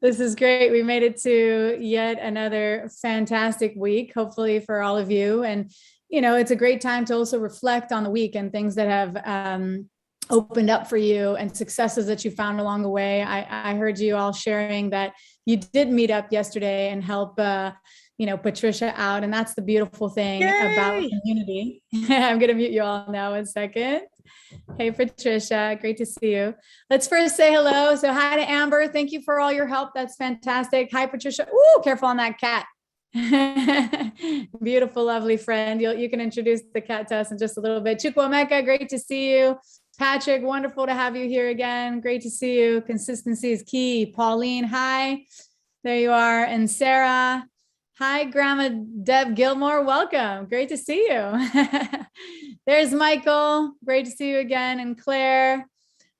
This is great. We made it to yet another fantastic week, hopefully for all of you. And, it's a great time to also reflect on the week and things that have opened up for you and successes that you found along the way. I heard you all sharing that you did meet up yesterday and help, Patricia out. And that's the beautiful thing about Yay! community. I'm going to mute you all now 1 second. Hey, Patricia, great to see you. Let's first say hello. So hi to Amber. Thank you for all your help. That's fantastic. Hi, Patricia. Ooh, careful on that cat. Beautiful, lovely friend. You can introduce the cat to us in just a little bit. Chukwuemeka, great to see you. Patrick, wonderful to have you here again. Great to see you. Consistency is key. Pauline, hi. There you are. And Sarah. Hi, Grandma Deb Gilmore. Welcome. Great to see you. There's Michael. Great to see you again. And Claire.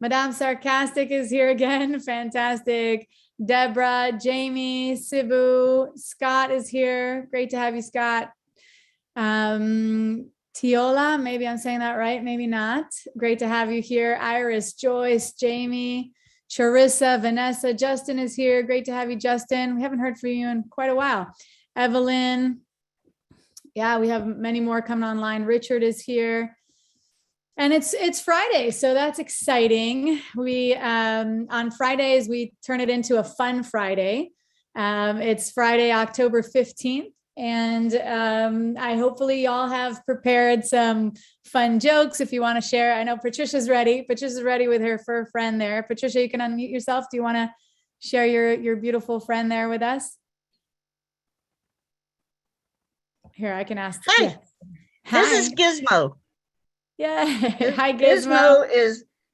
Madame Sarcastic is here again. Fantastic. Deborah, Jamie, Sibu, Scott is here. Great to have you, Scott. Tiola, maybe I'm saying that right, maybe not. Great to have you here. Iris, Joyce, Jamie, Charissa, Vanessa, Justin is here. Great to have you, Justin. We haven't heard from you in quite a while. Evelyn. Yeah, we have many more coming online. Richard is here. And it's Friday, so that's exciting. We on Fridays, we turn it into a fun Friday. It's Friday, October 15th. And I hopefully y'all have prepared some fun jokes if you want to share. I know Patricia's ready. Patricia's ready with her fur friend there. Patricia, you can unmute yourself. Do you want to share your beautiful friend there with us? Here, I can ask. Hi, yeah. This is Gizmo. Yeah. Hi, Gizmo.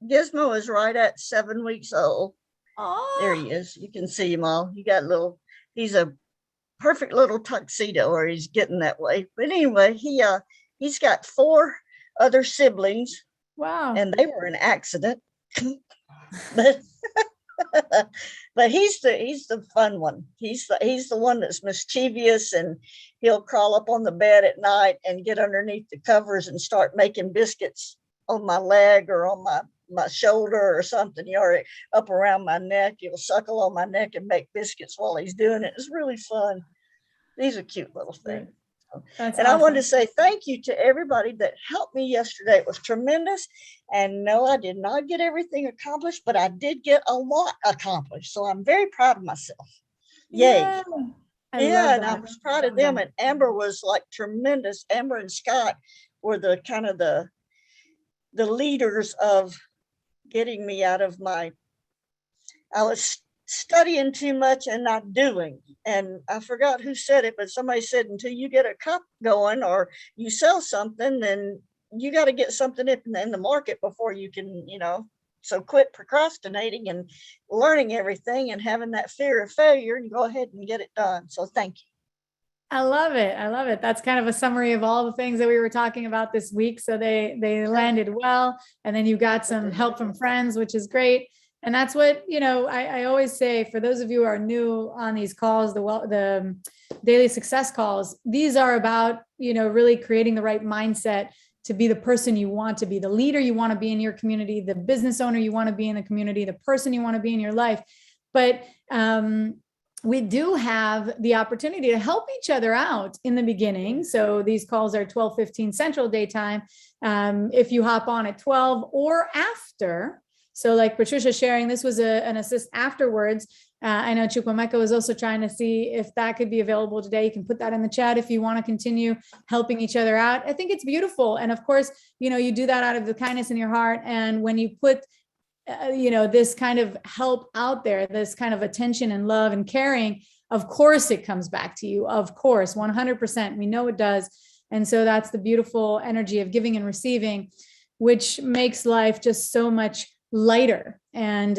Gizmo is right at 7 weeks old. Oh, there he is. You can see him all. He's a perfect little tuxedo, or he's getting that way. But anyway, he's got 4 other siblings. Wow. And they were an accident. but he's the fun one. He's the one that's mischievous, and he'll crawl up on the bed at night and get underneath the covers and start making biscuits on my leg or on my shoulder or something, or up around my neck. He'll suckle on my neck and make biscuits while he's doing it. It's really fun. These are cute little things. That's and awesome. I wanted to say thank you to everybody that helped me yesterday. It was tremendous. And no, I did not get everything accomplished, but I did get a lot accomplished. So I'm very proud of myself. Yay. Yeah, and I was proud of them. And Amber was like tremendous. Amber and Scott were the kind of the leaders of getting me out of I was studying too much and not doing. And I forgot who said it, but somebody said, until you get a cup going or you sell something, then you got to get something in the market before you can, so quit procrastinating and learning everything and having that fear of failure, and go ahead and get it done. So thank you. I love it. I love it. That's kind of a summary of all the things that we were talking about this week. So they landed well. And then you got some help from friends, which is great. And that's what, I always say, for those of you who are new on these calls, the daily success calls, these are about, really creating the right mindset to be the person you want to be, the leader you want to be in your community, the business owner you want to be in the community, the person you want to be in your life. But we do have the opportunity to help each other out in the beginning. So these calls are 12:15 Central Daytime. If you hop on at 12 or after, so like Patricia sharing, this was an assist afterwards. I know Chukwuemeka was also trying to see if that could be available today. You can put that in the chat if you want to continue helping each other out. I think it's beautiful. And of course, you do that out of the kindness in your heart. And when you put, this kind of help out there, this kind of attention and love and caring, of course, it comes back to you. Of course, 100%. We know it does. And so that's the beautiful energy of giving and receiving, which makes life just so much lighter and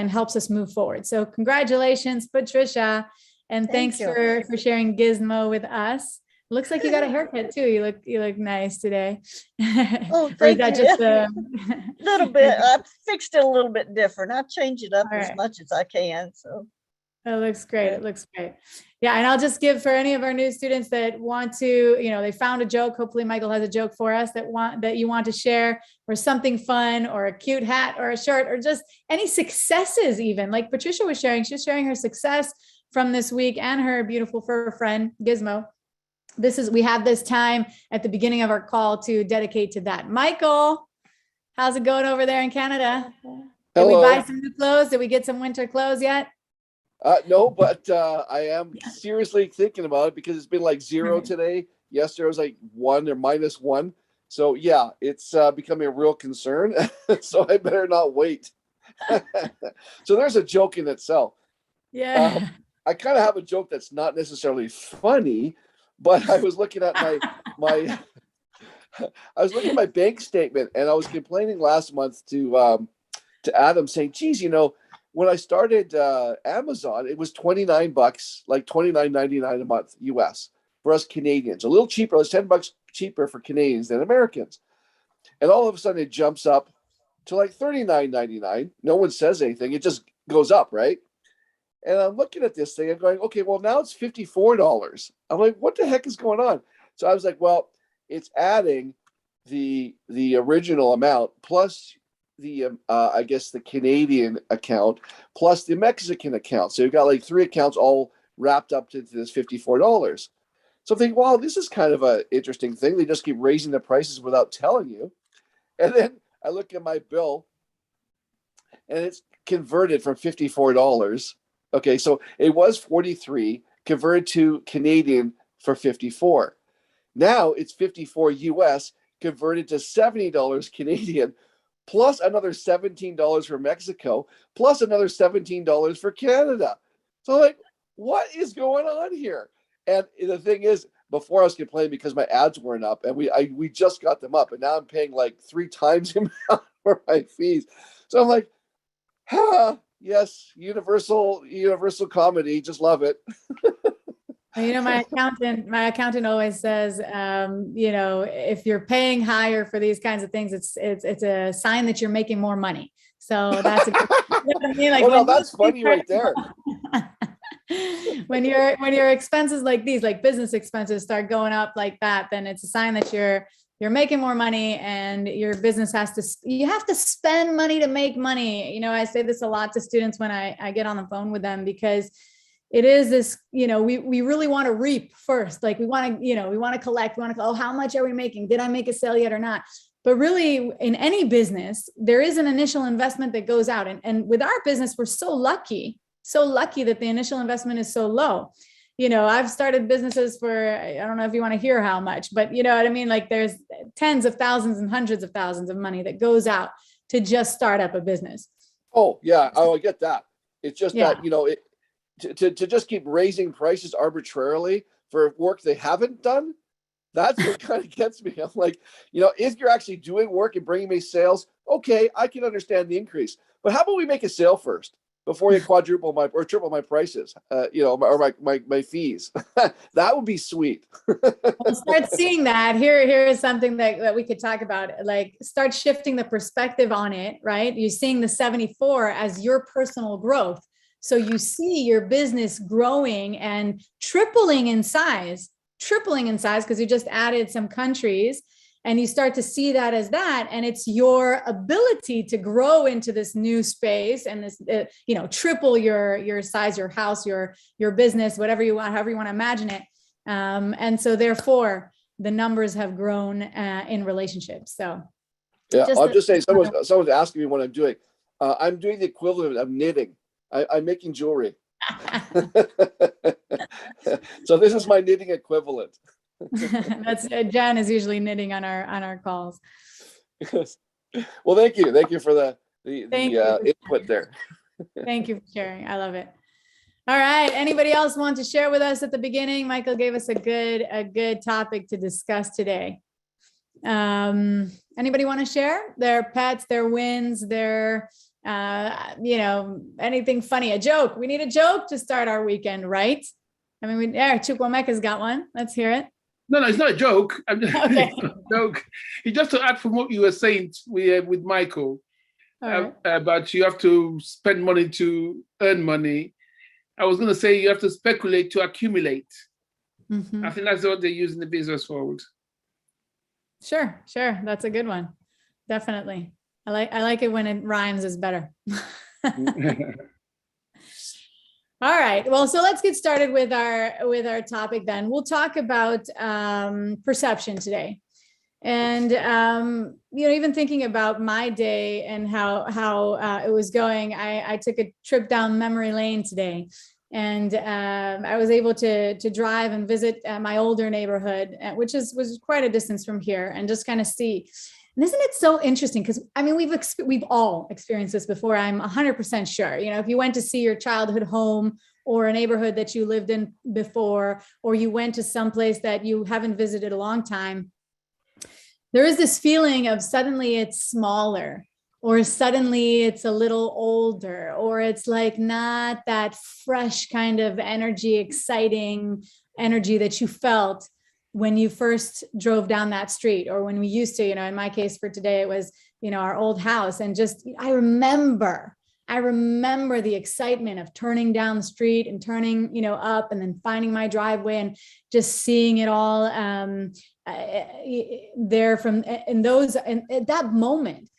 helps us move forward. So congratulations, Patricia. And thanks for sharing Gizmo with us. Looks like you got a haircut too. You look nice today. Oh, thank you. Just a little bit. I fixed it a little bit different. I change it up as much as I can. So It looks great. It looks great. Yeah. And I'll just give for any of our new students that want to, they found a joke. Hopefully Michael has a joke for us that you want to share, or something fun, or a cute hat or a shirt, or just any successes, even like Patricia was sharing. She's sharing her success from this week and her beautiful fur friend Gizmo. We have this time at the beginning of our call to dedicate to that. Michael, how's it going over there in Canada? Did we buy some new clothes? Did we get some winter clothes yet? No, but I am seriously thinking about it, because it's been like 0 today. Yesterday was like 1 or -1. So yeah, it's becoming a real concern. So I better not wait. So there's a joke in itself. Yeah. I kind of have a joke that's not necessarily funny, but I was looking at my I was looking at my bank statement, and I was complaining last month to Adam, saying, geez, when I started Amazon, it was $29, like $29.99 a month US for us Canadians. A little cheaper. It was $10 cheaper for Canadians than Americans. And all of a sudden it jumps up to like $39.99. No one says anything. It just goes up, right? And I'm looking at this thing and going, okay, well, now it's $54. I'm like, what the heck is going on? So I was like, well, it's adding the original amount plus the I guess the Canadian account plus the Mexican account. So you've got like 3 accounts all wrapped up to this $54. So I'm thinking, wow, this is kind of an interesting thing. They just keep raising the prices without telling you. And then I look at my bill, and it's converted from $54. Okay, so it was 43 converted to Canadian for 54. Now it's 54 US converted to $70 Canadian, plus another $17 for Mexico, plus another $17 for Canada. So like, what is going on here? And the thing is, before I was complaining because my ads weren't up, and we just got them up, and now I'm paying like 3 times the amount for my fees. So I'm like, yes, universal comedy, just love it. My accountant always says, if you're paying higher for these kinds of things, it's a sign that you're making more money. So that's a good, what I mean? Like, well, no, that's funny right there. when your expenses like these, like business expenses, start going up like that, then it's a sign that you're making more money, and your business you have to spend money to make money. I say this a lot to students when I get on the phone with them, because it is this, we really want to reap first. Like we want to collect, how much are we making? Did I make a sale yet or not? But really, in any business, there is an initial investment that goes out. And with our business, we're so lucky that the initial investment is so low. I've started businesses for, I don't know if you want to hear how much, but you know what I mean? Like there's tens of thousands and hundreds of thousands of money that goes out to just start up a business. Oh yeah. Oh, I get that. It's just that, to just keep raising prices arbitrarily for work they haven't done. That's what kind of gets me. I'm like, if you're actually doing work and bringing me sales, okay, I can understand the increase. But how about we make a sale first before you quadruple or triple my prices, or my fees? That would be sweet. We'll start seeing that. Here is something that we could talk about. Like, start shifting the perspective on it, right? You're seeing the 74 as your personal growth. So you see your business growing and tripling in size because you just added some countries, and you start to see that as that. And it's your ability to grow into this new space and this, triple your size, your house, your business, whatever you want, however you want to imagine it. And so therefore the numbers have grown in relationships. So yeah, I'm just saying, someone's asking me what I'm doing. I'm doing the equivalent of knitting. I'm making jewelry. So this is my knitting equivalent. That's Jen is usually knitting on our calls. Well, thank you for the input there. Thank you for sharing. I love it. All right. Anybody else want to share with us at the beginning? Michael gave us a good topic to discuss today. Anybody want to share their pets, their wins, their anything funny, a joke? We need a joke to start our weekend, right? I mean, Chukwemeka's got one. Let's hear it. No, it's not a joke. Okay. It's not a joke. It's just to add from what you were saying with Michael, Right. about you have to spend money to earn money. I was going to say you have to speculate to accumulate. Mhm. I think that's what they use in the business world. Sure, that's a good one. Definitely. I like it when it rhymes is better. All right. Well, so let's get started with our topic then. We'll talk about perception today. And even thinking about my day and how it was going, I took a trip down memory lane today, and I was able to drive and visit my older neighborhood, which was quite a distance from here, and just kind of see. And isn't it so interesting? Because I mean, we've all experienced this before. I'm 100% sure. If you went to see your childhood home or a neighborhood that you lived in before, or you went to someplace that you haven't visited a long time, there is this feeling of suddenly it's smaller, or suddenly it's a little older, or it's like not that fresh kind of energy, exciting energy that you felt when you first drove down that street, or when we used to, in my case for today, it was, our old house. And just, I remember the excitement of turning down the street and turning, up, and then finding my driveway and just seeing it all there from in at that moment.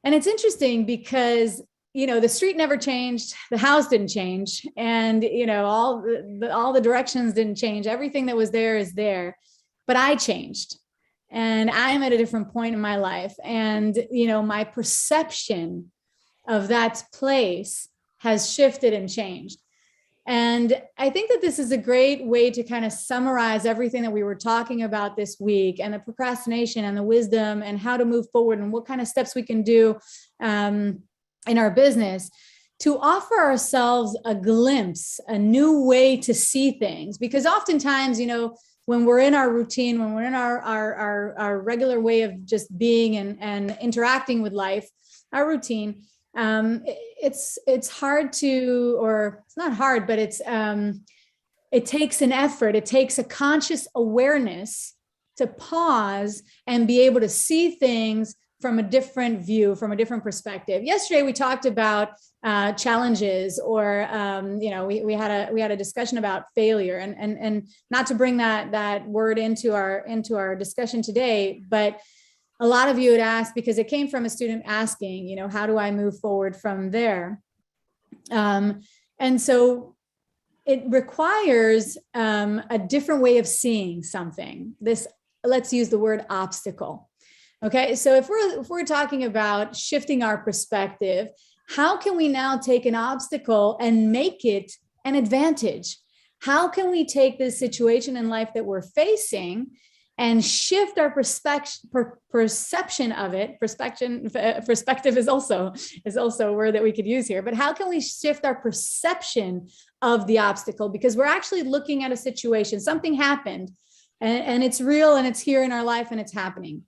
And it's interesting because the street never changed, the house didn't change, and all the directions didn't change. Everything that was there is there, but I changed, and I'm at a different point in my life, and my perception of that place has shifted and changed. And I think that this is a great way to kind of summarize everything that we were talking about this week, and the procrastination and the wisdom and how to move forward and what kind of steps we can do in our business to offer ourselves a glimpse, a new way to see things. Because oftentimes, when we're in our routine, when we're in our regular way of just being and interacting with life, our routine, it's hard to, or it's not hard, but it takes an effort. It takes a conscious awareness to pause and be able to see things from a different view, from a different perspective. Yesterday, we talked about challenges, or we had a discussion about failure, and not to bring that word into our discussion today, but a lot of you had asked, because it came from a student asking, how do I move forward from there? And so it requires a different way of seeing something. Let's use the word obstacle. Okay, so if we're talking about shifting our perspective, how can we now take an obstacle and make it an advantage? How can we take this situation in life that we're facing and shift our perception of it? Perspective is also a word that we could use here. But how can we shift our perception of the obstacle? Because we're actually looking at a situation, something happened, and it's real, and it's here in our life, and it's happening.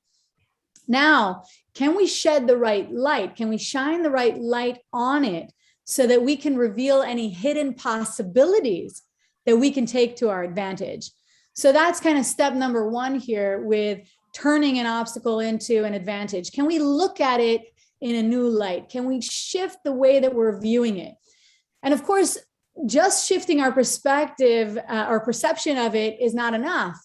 Now, can we shed the right light? Can we shine the right light on it so that we can reveal any hidden possibilities that we can take to our advantage? So that's kind of step number one here with turning an obstacle into an advantage. Can we look at it in a new light? Can we shift the way that we're viewing it? And of course, just shifting our perspective or perception of it is not enough.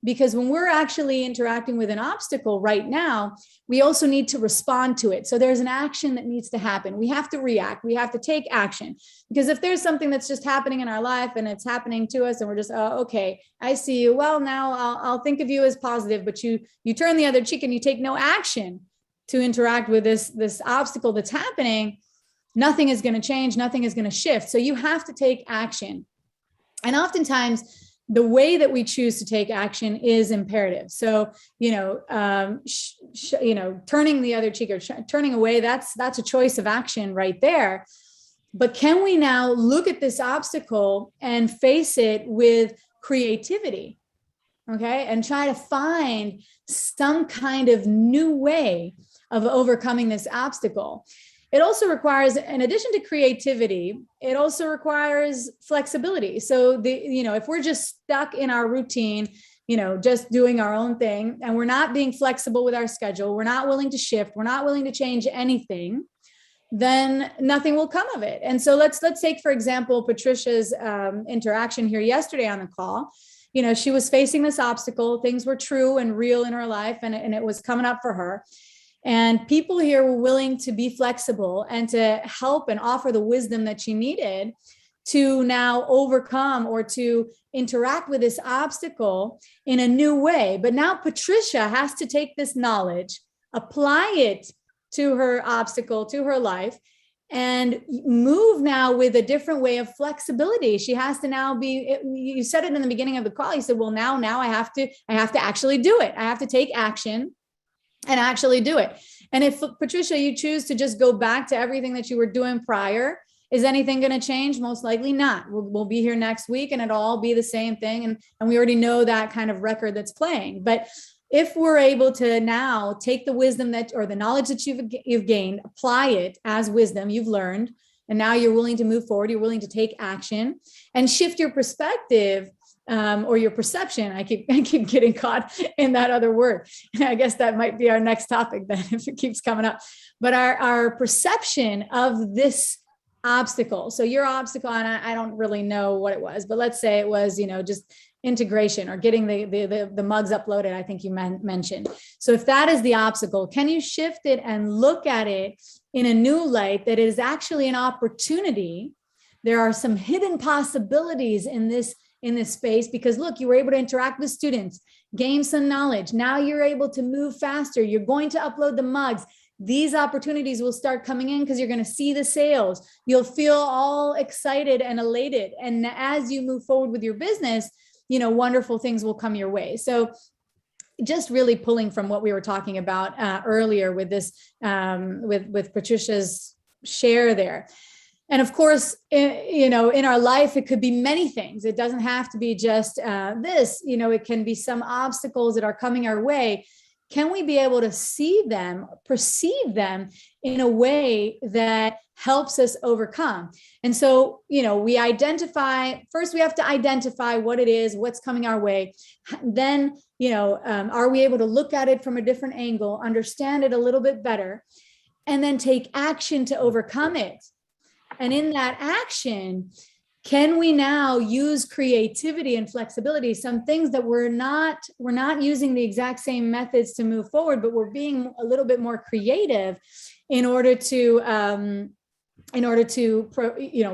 Because when we're actually interacting with an obstacle right now, we also need to respond to it. So there's an action that needs to happen. We have to react. We have to take action. Because if there's something that's just happening in our life and it's happening to us and we're just, oh, okay, I see you. Well, now I'll think of you as positive, but you turn the other cheek and you take no action to interact with this obstacle that's happening, nothing is going to change. Nothing is going to shift. So you have to take action. And oftentimes, the way that we choose to take action is imperative. So, turning the other cheek or turning away, that's a choice of action right there. But can we now look at this obstacle and face it with creativity? Okay. And try to find some kind of new way of overcoming this obstacle. It also requires, in addition to creativity, it also requires flexibility. So if we're just stuck in our routine, just doing our own thing, and we're not being flexible with our schedule, we're not willing to shift, we're not willing to change anything, then nothing will come of it. And so let's take, for example, Patricia's interaction here yesterday on the call. You know, she was facing this obstacle. Things were true and real in her life, and it was coming up for her. And people here were willing to be flexible and to help and offer the wisdom that she needed to now overcome or to interact with this obstacle in a new way. But now Patricia has to take this knowledge, apply it to her obstacle, to her life, and move now with a different way of flexibility. She has to now be, you said it in the beginning of the call, you said, well, now I have to actually do it. I have to take action and actually do it. And if, Patricia, you choose to just go back to everything that you were doing prior, is anything going to change? Most likely not. We'll be here next week and it'll all be the same thing. And we already know that kind of record that's playing. But if we're able to now take the wisdom that, or the knowledge that you've gained, apply it as wisdom you've learned, and now you're willing to move forward, you're willing to take action and shift your perspective or your perception. I keep getting caught in that other word. I guess that might be our next topic then if it keeps coming up. But our perception of this obstacle. So your obstacle, and I don't really know what it was, but let's say it was, just integration or getting the mugs uploaded, I think you mentioned. So if that is the obstacle, can you shift it and look at it in a new light that it is actually an opportunity? There are some hidden possibilities in this space, because look, you were able to interact with students, gain some knowledge. Now you're able to move faster. You're going to upload the mugs. These opportunities will start coming in because you're going to see the sales. You'll feel all excited and elated. And as you move forward with your business, wonderful things will come your way. So just really pulling from what we were talking about earlier with this, with Patricia's share there. And of course, in our life, it could be many things. It doesn't have to be just this, it can be some obstacles that are coming our way. Can we be able to see them, perceive them in a way that helps us overcome? And so, we first we have to identify what it is, what's coming our way. Then, are we able to look at it from a different angle, understand it a little bit better, and then take action to overcome it? And in that action, can we now use creativity and flexibility? Some things that we're not using the exact same methods to move forward, but we're being a little bit more creative in order to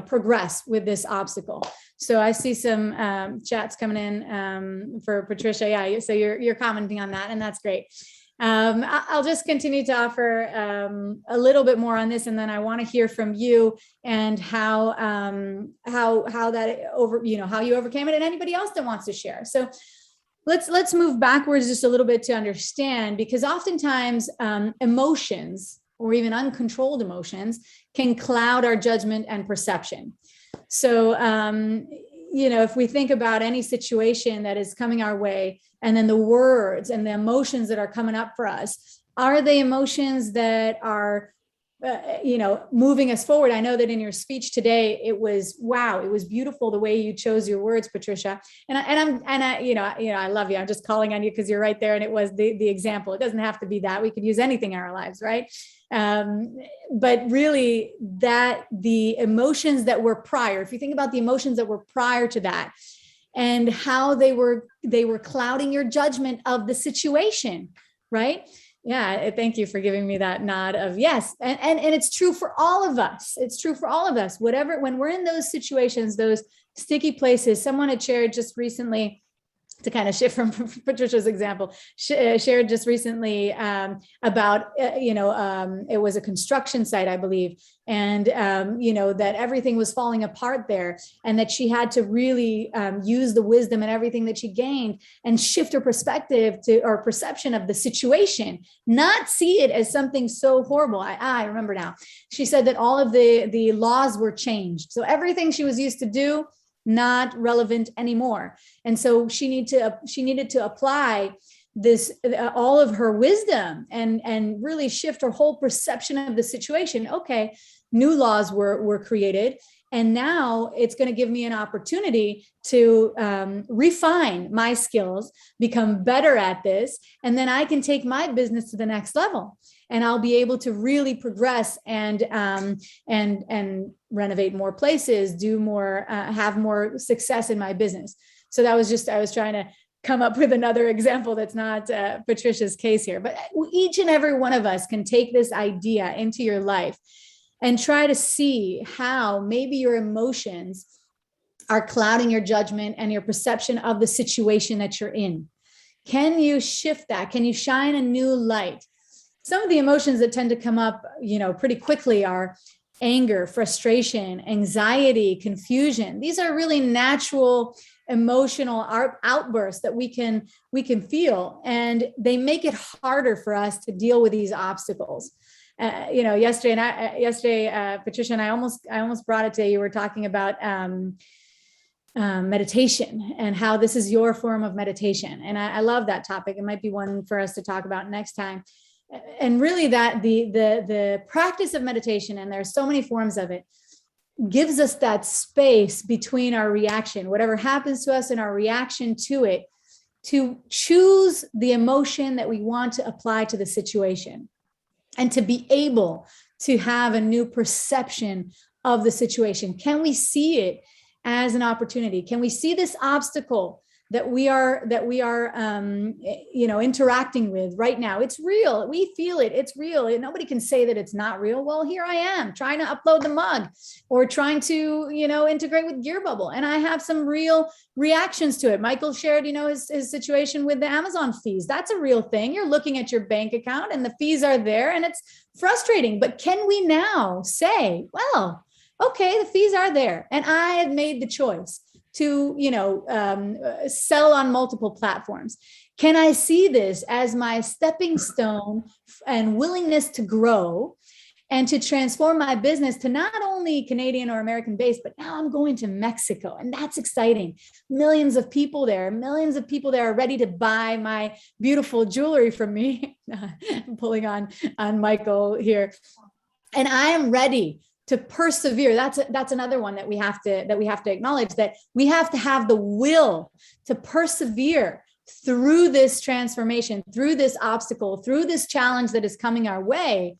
progress with this obstacle. So I see some chats coming in for Patricia. Yeah, so you're commenting on that, and that's great. I'll just continue to offer a little bit more on this, and then I want to hear from you and how that how you overcame it, and anybody else that wants to share. So let's move backwards just a little bit to understand, because oftentimes emotions, or even uncontrolled emotions, can cloud our judgment and perception. So if we think about any situation that is coming our way, and then the words and the emotions that are coming up for us, are they emotions that are, moving us forward? I know that in your speech today, it was, wow, it was beautiful the way you chose your words, Patricia. And I love you. I'm just calling on you because you're right there. And it was the example. It doesn't have to be that. We could use anything in our lives, right? But really, that the emotions that were prior, if you think about the emotions that were prior to that, and how they were clouding your judgment of the situation, right? Yeah, thank you for giving me that nod of yes. And it's true for all of us. It's true for all of us. Whatever, when we're in those situations, those sticky places, someone had shared just recently, to kind of shift from Patricia's example, shared just recently about, it was a construction site, I believe, and, that everything was falling apart there, and that she had to really use the wisdom and everything that she gained and shift her perspective or perception of the situation, not see it as something so horrible. I remember now. She said that all of the laws were changed. So everything she was used to do, not relevant anymore. And so she needed to apply this, all of her wisdom and really shift her whole perception of the situation. Okay, new laws were created, and now it's going to give me an opportunity to refine my skills, become better at this, and then I can take my business to the next level. and I'll be able to really progress and renovate more places, do more, have more success in my business. So that was just, I was trying to come up with another example that's not Patricia's case here, but each and every one of us can take this idea into your life and try to see how maybe your emotions are clouding your judgment and your perception of the situation that you're in. Can you shift that? Can you shine a new light? Some of the emotions that tend to come up, pretty quickly are anger, frustration, anxiety, confusion. These are really natural emotional outbursts that we can feel, and they make it harder for us to deal with these obstacles. Yesterday, Patricia and I almost brought it to you. We're talking about meditation and how this is your form of meditation. And I love that topic. It might be one for us to talk about next time. And really that the practice of meditation, and there's so many forms of it, gives us that space between our reaction, whatever happens to us and our reaction to it, to choose the emotion that we want to apply to the situation, and to be able to have a new perception of the situation. Can we see it as an opportunity? Can we see this obstacle that we are interacting with right now? It's real. We feel it. It's real. And nobody can say that it's not real. Well, here I am trying to upload the mug, or trying to, integrate with Gearbubble. And I have some real reactions to it. Michael shared, his situation with the Amazon fees. That's a real thing. You're looking at your bank account and the fees are there, and it's frustrating. But can we now say, well, okay, the fees are there, and I have made the choice to, sell on multiple platforms. Can I see this as my stepping stone and willingness to grow and to transform my business to not only Canadian or American based, but now I'm going to Mexico, and that's exciting. Millions of people there are ready to buy my beautiful jewelry from me. I'm pulling on Michael here, and I am ready to persevere. That's another one that we have to acknowledge, that we have to have the will to persevere through this transformation, through this obstacle, through this challenge that is coming our way.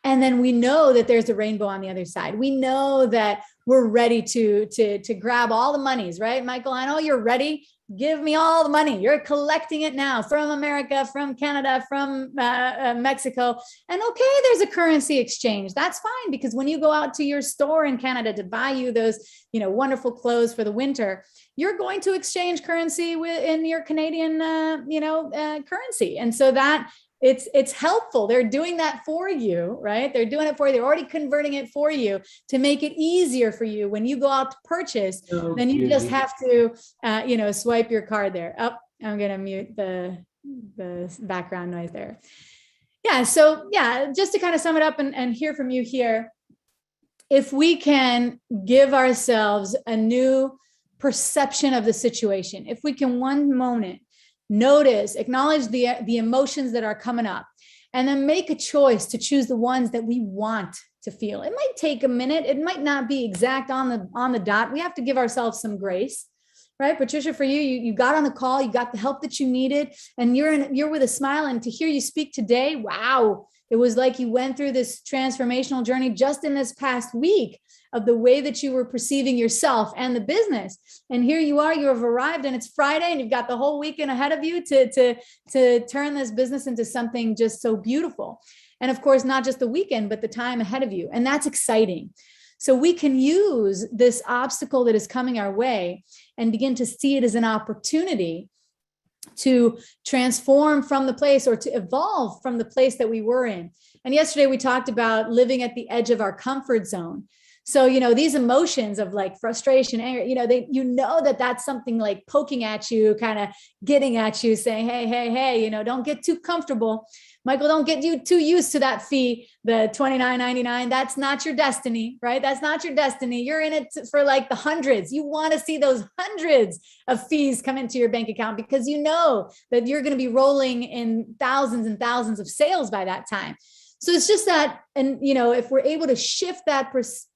And then we know that there's a rainbow on the other side. We know that we're ready to grab all the monies, right? Michael, I know you're ready. Give me all the money. You're collecting it now from America, from Canada, from Mexico. And okay, there's a currency exchange. That's fine, because when you go out to your store in Canada to buy you those, wonderful clothes for the winter, you're going to exchange currency in your Canadian, currency. And so that it's helpful. They're doing that for you, right? They're doing it for you. They're already converting it for you to make it easier for you when you go out to purchase. Then you just have to, swipe your card there. Oh, I'm going to mute the background noise there. Yeah. So yeah, just to kind of sum it up and hear from you here, if we can give ourselves a new perception of the situation, if we can one moment notice, acknowledge the emotions that are coming up, and then make a choice to choose the ones that we want to feel. It might take a minute. It might not be exact on the dot. We have to give ourselves some grace, right? Patricia, for you got on the call, you got the help that you needed, and you're with a smile. And to hear you speak today, wow, it was like you went through this transformational journey just in this past week of the way that you were perceiving yourself and the business. And here you are, you have arrived, and it's Friday, and you've got the whole weekend ahead of you to turn this business into something just so beautiful. And of course, not just the weekend, but the time ahead of you. And that's exciting. So we can use this obstacle that is coming our way and begin to see it as an opportunity to transform from the place, or to evolve from the place that we were in. And yesterday we talked about living at the edge of our comfort zone. So, these emotions of like frustration, anger, that's something like poking at you, kind of getting at you, saying, hey, don't get too comfortable. Michael, don't get you too used to that fee, the $29.99. That's not your destiny, right? That's not your destiny. You're in it for like the hundreds. You want to see those hundreds of fees come into your bank account, because you know that you're going to be rolling in thousands and thousands of sales by that time. So it's just that, and if we're able to shift that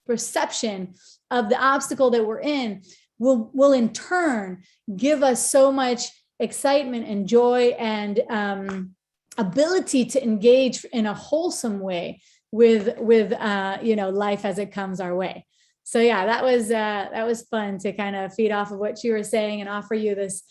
perception of the obstacle that we're in, will in turn give us so much excitement and joy and ability to engage in a wholesome way with life as it comes our way. So yeah, that was fun to kind of feed off of what you were saying and offer you this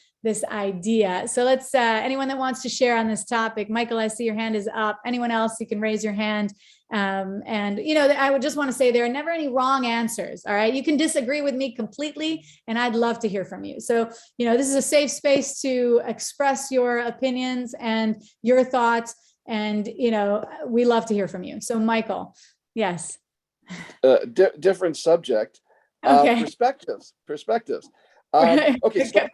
idea. So let's anyone that wants to share on this topic. Michael, I see your hand is up. Anyone else, you can raise your hand. And I would just want to say there are never any wrong answers. All right, you can disagree with me completely, and I'd love to hear from you. So this is a safe space to express your opinions and your thoughts, and we love to hear from you. So Michael, yes. Different subject. Okay. Perspectives. Right. Okay, so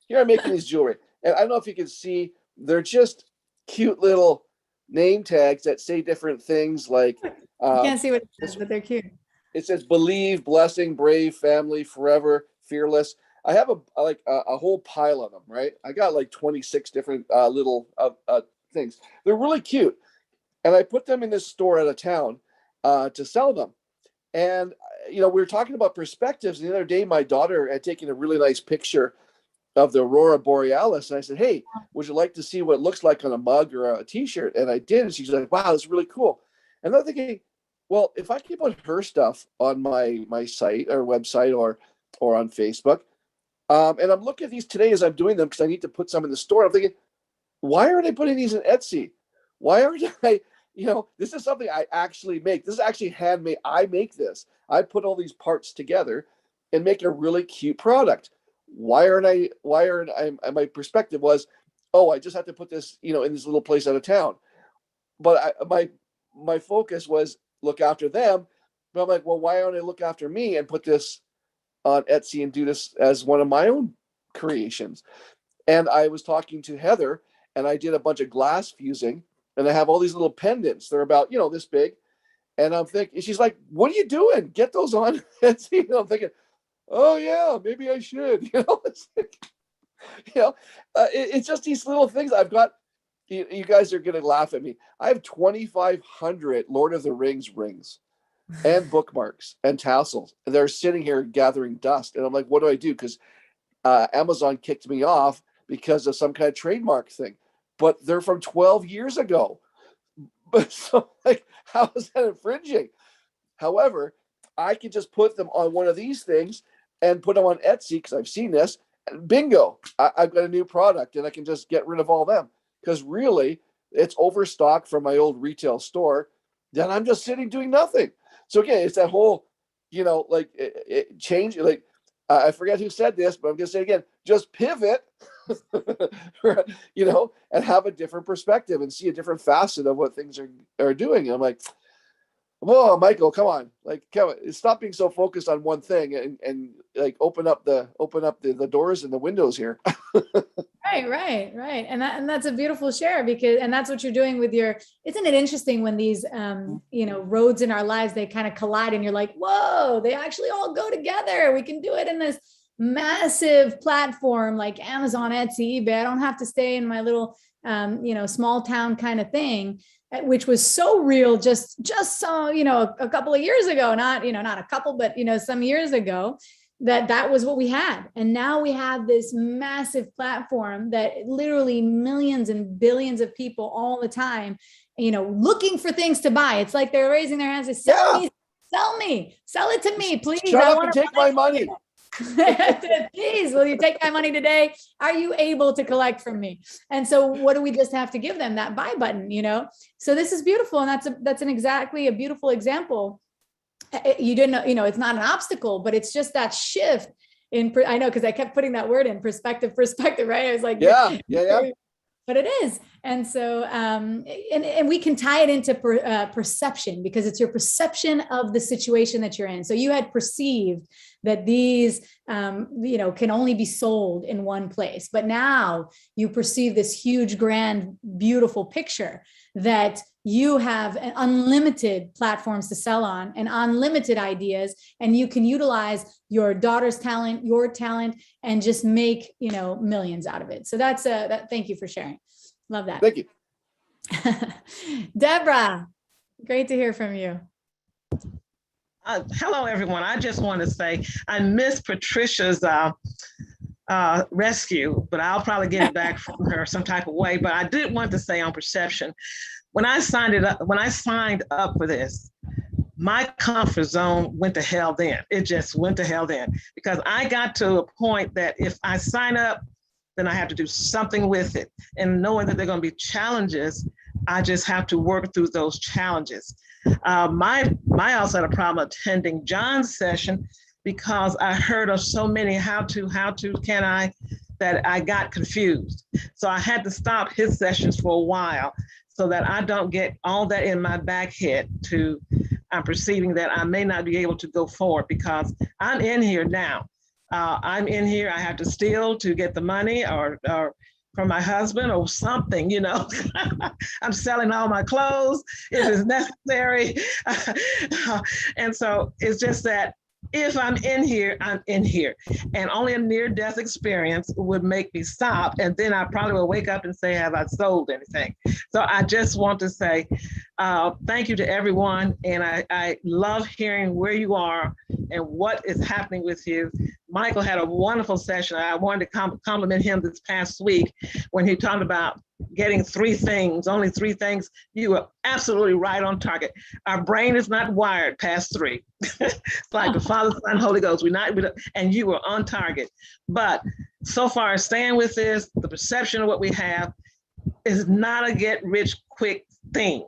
here I'm making these jewelry, and I don't know if you can see, they're just cute little name tags that say different things. Like You can't see what it says, but they're cute. it says believe, blessing, brave, family, forever, fearless. I have a whole pile of them, right? I got like 26 different little things. They're really cute, and I put them in this store out of town to sell them. And we were talking about perspectives. The other day, my daughter had taken a really nice picture of the Aurora Borealis, and I said, "Hey, would you like to see what it looks like on a mug or a T-shirt?" And I did, and she's like, "Wow, that's really cool." And I'm thinking, well, if I keep on her stuff on my site or website or on Facebook, and I'm looking at these today as I'm doing them because I need to put some in the store. I'm thinking, why aren't I putting these in Etsy? Why aren't I? This is something I actually make. This is actually handmade. I make this. I put all these parts together and make a really cute product. Why aren't I? My perspective was, oh, I just have to put this, in this little place out of town. But my focus was look after them. But I'm like, well, why don't I look after me and put this on Etsy and do this as one of my own creations? And I was talking to Heather, and I did a bunch of glass fusing. And I have all these little pendants. They're about, this big. And I'm thinking, she's like, what are you doing? Get those on Etsy. I'm thinking, oh yeah, maybe I should. It's like, it's just these little things I've got. You guys are going to laugh at me. I have 2,500 Lord of the Rings rings and bookmarks and tassels. And they're sitting here gathering dust. And I'm like, what do I do? Because Amazon kicked me off because of some kind of trademark thing. But they're from 12 years ago. But so, how is that infringing? However, I can just put them on one of these things and put them on Etsy because I've seen this. And bingo, I've got a new product, and I can just get rid of all them because really it's overstocked from my old retail store. Then I'm just sitting doing nothing. So again, it's that whole, change. I forget who said this, but I'm going to say it again. Just pivot. And have a different perspective and see a different facet of what things are doing. And I'm like, whoa, Michael, come on. Stop being so focused on one thing and open up the doors and the windows here. Right. And that's a beautiful share and that's what you're doing with isn't it interesting when these, roads in our lives, they kind of collide and you're like, whoa, they actually all go together. We can do it in this massive platform like Amazon, Etsy, eBay. I don't have to stay in my little, small town kind of thing, which was so real just so, a couple of years ago, not a couple, but, some years ago, that was what we had. And now we have this massive platform that literally millions and billions of people all the time, looking for things to buy. It's like they're raising their hands and say, sell it to me, please. Shut up and take my money. Please, will you take my money today? Are you able to collect from me? And so what do we just have to give them? That buy button, So this is beautiful. And that's exactly a beautiful example. You didn't know, it's not an obstacle, but it's just that shift I know, because I kept putting that word in perspective, right? I was like, yeah. But it is. And so, and we can tie it into perception because it's your perception of the situation that you're in. So you had perceived that these, can only be sold in one place, but now you perceive this huge, grand, beautiful picture that you have unlimited platforms to sell on and unlimited ideas, and you can utilize your daughter's talent, your talent, and just make, millions out of it. So that's thank you for sharing. Love that. Thank you. Deborah, great to hear from you. Hello, everyone. I just want to say I miss Patricia's rescue, but I'll probably get it back from her some type of way. But I did want to say on perception, when I signed up for this, my comfort zone went to hell then. It just went to hell then, because I got to a point that if I sign up, then I have to do something with it. And knowing that there are going to be challenges, I just have to work through those challenges. My also had a problem attending John's session because I heard of so many how to, can I, that I got confused. So I had to stop his sessions for a while so that I don't get all that in my back head to, I'm perceiving that I may not be able to go forward because I'm in here now. I'm in here, I have to steal to get the money or from my husband or something, you know. I'm selling all my clothes if it's necessary. And so it's just that if I'm in here, I'm in here. And only a near-death experience would make me stop. And then I probably will wake up and say, have I sold anything? So I just want to say thank you to everyone. And I love hearing where you are and what is happening with you. Michael had a wonderful session. I wanted to compliment him this past week when he talked about getting 3 things, only 3 things. You were absolutely right on target. Our brain is not wired past 3. It's like the Father, Son, Holy Ghost. And you were on target. But so far, staying with this, the perception of what we have is not a get rich quick thing.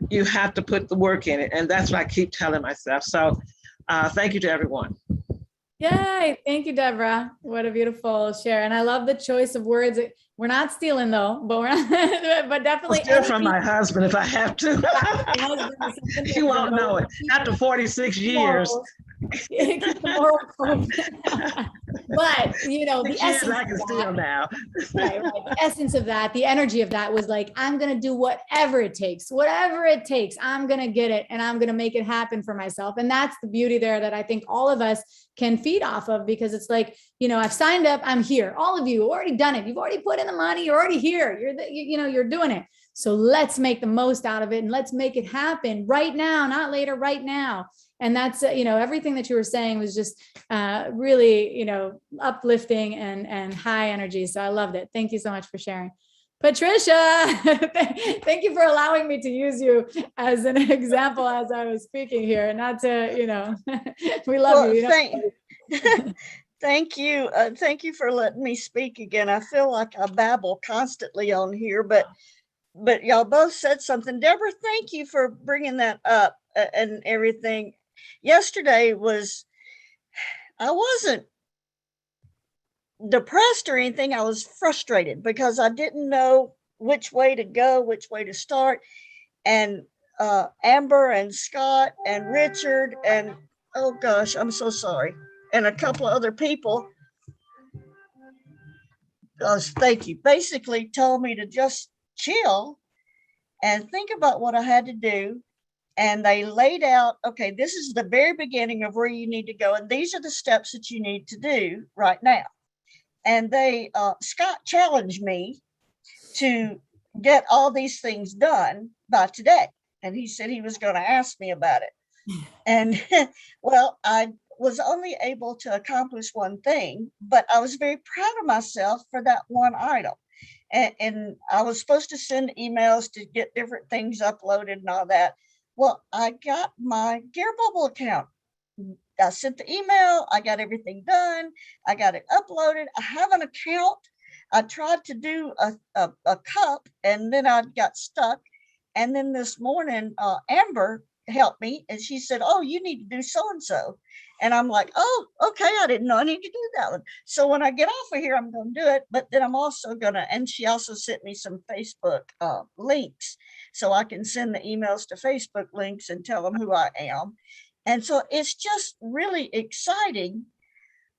You have to put the work in it. And that's what I keep telling myself. So thank you to everyone. Yay. Thank you, Deborah. What a beautiful share. And I love the choice of words. We're not stealing though, but we're not, but definitely. I'll steal from my husband if I have to. He won't know it. After 46 years. But you know, the essence I can steal now. right. The essence of that, the energy of that was like, I'm going to do whatever it takes, I'm going to get it and I'm going to make it happen for myself. And that's the beauty there that I think all of us can feed off of, because it's like, you know, I've signed up, I'm here. All of you have already done it. You've already put in the money. You're already here. You're doing it. So let's make the most out of it and let's make it happen right now, not later, right now. And that's, everything that you were saying was just really, uplifting and high energy. So I loved it. Thank you so much for sharing. Patricia, thank you for allowing me to use you as an example as I was speaking here, not to, we love you. Thank you. Thank you for letting me speak again. I feel like I babble constantly on here, but y'all both said something. Deborah, thank you for bringing that up and everything. Yesterday I wasn't depressed or anything. I was frustrated because I didn't know which way to go, which way to start. And Amber and Scott and Richard and, oh gosh, I'm so sorry. And a couple of other people, thank you, basically told me to just chill and think about what I had to do. And they laid out, okay, this is the very beginning of where you need to go. And these are the steps that you need to do right now. And Scott challenged me to get all these things done by today. And he said he was going to ask me about it. And well, I was only able to accomplish one thing, but I was very proud of myself for that one item. And I was supposed to send emails to get different things uploaded and all that. Well, I got my Gear Bubble account. I sent the email. I got everything done. I got it uploaded. I have an account. I tried to do a cup and then I got stuck. And then this morning, Amber helped me and she said, oh, you need to do so-and-so. And I'm like, oh, okay. I didn't know I need to do that one. So when I get off of here, I'm going to do it. But then I'm also going to, and she also sent me some Facebook links so I can send the emails to Facebook links and tell them who I am. And so it's just really exciting.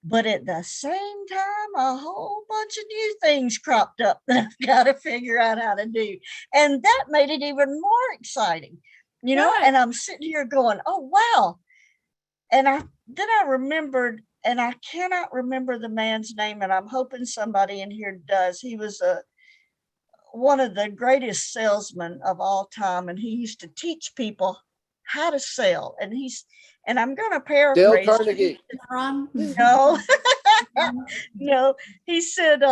But at the same time, a whole bunch of new things cropped up that I've got to figure out how to do. And that made it even more exciting, and I'm sitting here going, oh, wow. And then I remembered, and I cannot remember the man's name, and I'm hoping somebody in here does. He was one of the greatest salesmen of all time, and he used to teach people how to sell. And I'm going to paraphrase. Dale Carnegie. No, No, he said,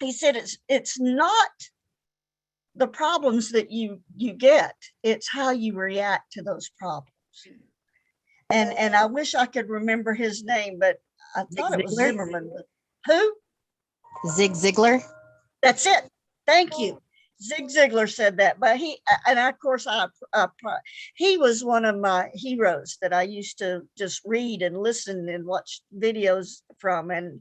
it's not the problems that you get, it's how you react to those problems. And I wish I could remember his name, but I thought it was Ziglar? Zimmerman. But who? Zig Ziglar. That's it. Thank you. Zig Ziglar said that, but of course, he was one of my heroes that I used to just read and listen and watch videos from, and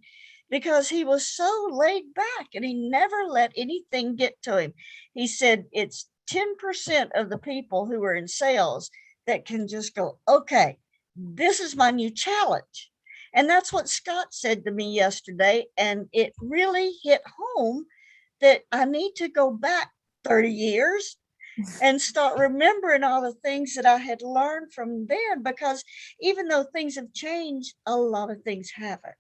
because he was so laid back and he never let anything get to him. He said it's 10% of the people who are in sales that can just go, okay, this is my new challenge. And that's what Scott said to me yesterday. And it really hit home that I need to go back 30 years and start remembering all the things that I had learned from then, because even though things have changed, a lot of things haven't.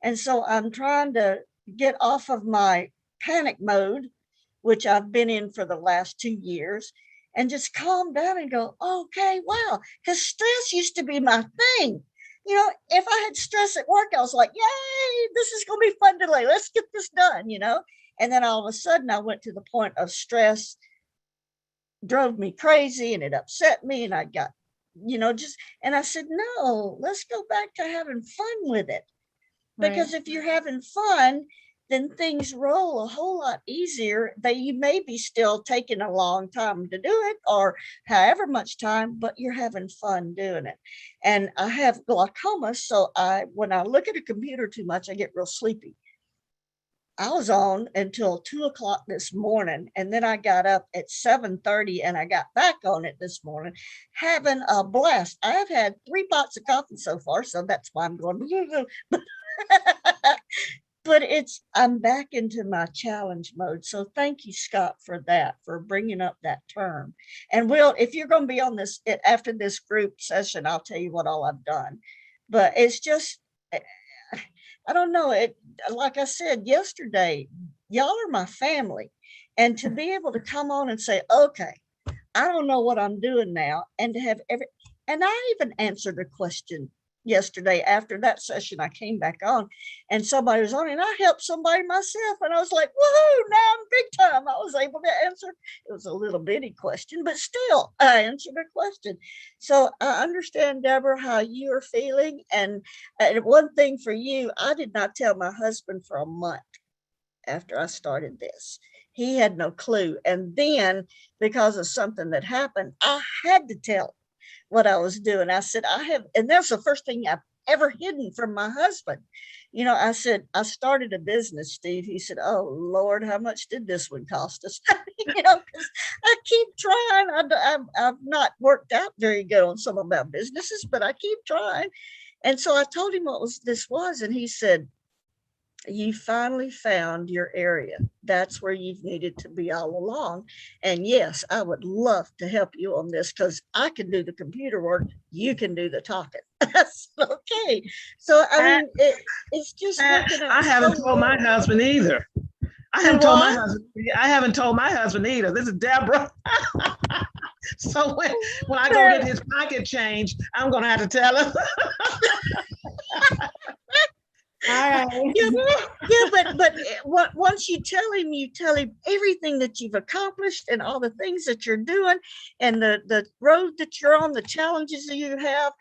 And so I'm trying to get off of my panic mode, which I've been in for the last 2 years, and just calm down and go, okay, wow. Because stress used to be my thing. You know, if I had stress at work, I was like, yay, this is going to be fun today. Let's get this done, you know. And then all of a sudden I went to the point of stress drove me crazy and it upset me. And I got, and I said, no, let's go back to having fun with it. Because if you're having fun, then things roll a whole lot easier. That you may be still taking a long time to do it or however much time, but you're having fun doing it. And I have glaucoma. So when I look at a computer too much, I get real sleepy. I was on until 2:00 this morning, and then I got up at 7:30 and I got back on it this morning, having a blast. I've had 3 pots of coffee so far, so that's why I'm going. But I'm back into my challenge mode. So thank you, Scott, for that, for bringing up that term. And if you're going to be on this after this group session, I'll tell you what all I've done. But it's just, I don't know. Like I said yesterday, y'all are my family. And to be able to come on and say, okay, I don't know what I'm doing now. And to have and I even answered a question yesterday after that session. I came back on and somebody was on and I helped somebody myself. And I was like, woohoo, now I'm big time. I was able to answer. It was a little bitty question, but still I answered a question. So I understand, Deborah, how you are feeling. And one thing for you, I did not tell my husband for a month after I started this. He had no clue. And then because of something that happened, I had to tell him what I was doing. I said, and that's the first thing I've ever hidden from my husband. I said, I started a business, Steve. He said, oh, Lord, how much did this one cost us? Because I keep trying. I've not worked out very good on some of my businesses, but I keep trying. And so I told him what this was. And he said, you finally found your area. That's where you've needed to be all along. And yes, I would love to help you on this because I can do the computer work. You can do the talking. That's okay. So, I mean, it's just. I haven't told my husband either. I haven't told my husband either. This is Deborah. So when I go get his pocket change, I'm going to have to tell him. All right. But once you tell him everything that you've accomplished and all the things that you're doing and the road that you're on, the challenges that you have.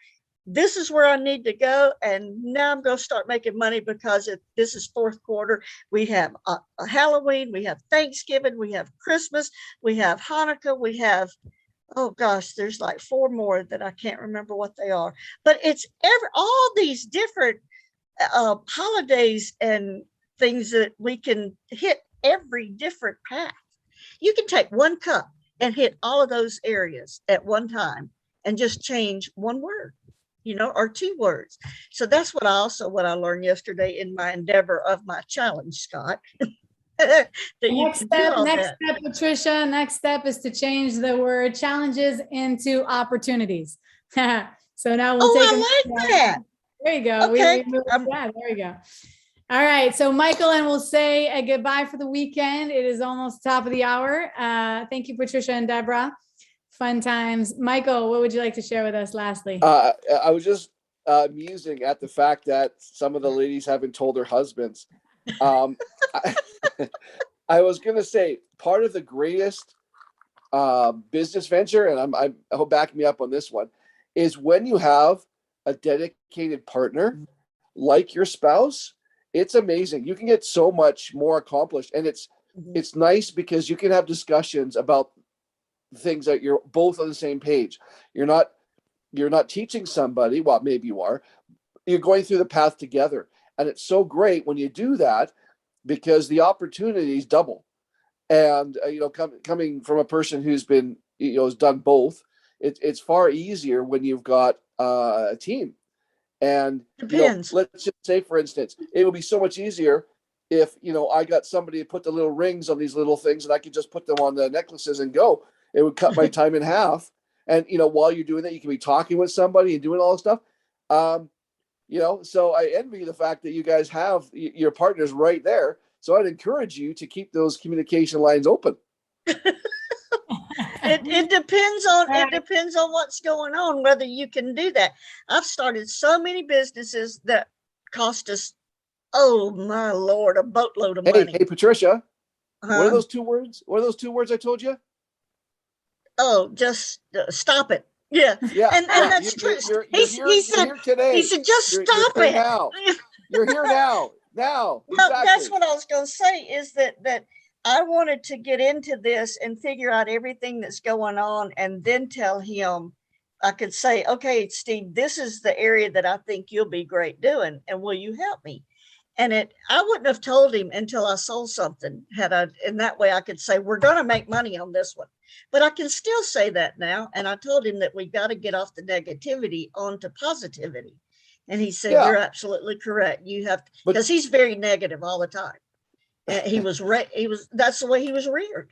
This is where I need to go. And now I'm going to start making money because this is fourth quarter. We have a Halloween, we have Thanksgiving, we have Christmas, we have Hanukkah, we have, oh gosh, there's like 4 more that I can't remember what they are. But it's all these different holidays and things that we can hit every different path. You can take 1 cup and hit all of those areas at one time and just change 1 word, or 2 words. So that's what I learned yesterday in my endeavor of my challenge, Scott. Next step, Patricia, next step is to change the word challenges into opportunities. So now we'll take I like that. There you go. Okay. There we go. All right. So Michael, and we'll say a goodbye for the weekend. It is almost top of the hour. Thank you, Patricia and Deborah. Fun times. Michael, what would you like to share with us lastly? I was just musing at the fact that some of the ladies haven't told their husbands. I, I was gonna say part of the greatest business venture, and I hope back me up on this one, is when you have a dedicated partner like your spouse. It's amazing. You can get so much more accomplished, and it's nice because you can have discussions about things that you're both on the same page. You're not teaching somebody, well, maybe you are. You're going through the path together, and it's so great when you do that because the opportunities double. And coming from a person who's been, has done both, it's far easier when you've got a team. And Depends. let's just say, for instance, it would be so much easier if I got somebody to put the little rings on these little things, and I could just put them on the necklaces and go. It would cut my time in half. And while you're doing that, you can be talking with somebody and doing all this stuff. So I envy the fact that you guys have your partners right there. So I'd encourage you to keep those communication lines open. It depends on what's going on, whether you can do that. I've started so many businesses that cost us, oh my Lord, a boatload of money. Hey, Patricia, what are Huh? those 2 words? What are those 2 words I told you? Oh, just stop it. Yeah. Yeah. And yeah. that's true. He said, you're here today. he said, just You're stop here it. now. You're here now. Now. Well, Exactly. that's what I was going to say, is that I wanted to get into this and figure out everything that's going on, and then tell him, I could say, okay, Steve, this is the area that I think you'll be great doing, and will you help me? And I wouldn't have told him until I sold something, and that way I could say, we're going to make money on this one. But I can still say that now. And I told him that we got to get off the negativity onto positivity. And he said, Yeah. you're absolutely correct. You have to, But- because he's very negative all the time. That's the way he was reared,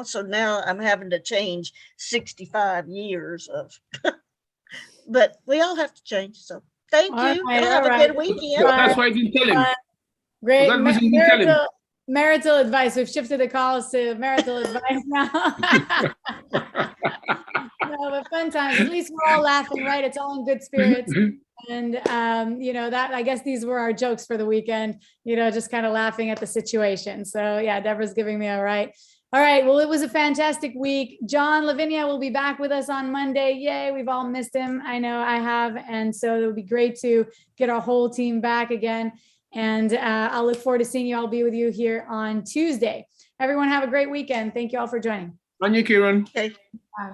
so now I'm having to change 65 years of, but we all have to change. So thank All you. right, Y'all have all a right. good weekend. That's why I didn't tell him. Great. That reason you tell him. Marital advice. We've shifted the calls to marital advice now. No, but fun times. At least we're all laughing, right? It's all in good spirits. And, that, I guess these were our jokes for the weekend, just kind of laughing at the situation. So yeah, Deborah's giving me a right. All right. Well, it was a fantastic week. John Lavinia will be back with us on Monday. Yay. We've all missed him. I know I have. And so it'll be great to get our whole team back again. And I'll look forward to seeing you. I'll be with you here on Tuesday. Everyone have a great weekend. Thank you all for joining. And you, Kieran. Okay. Bye.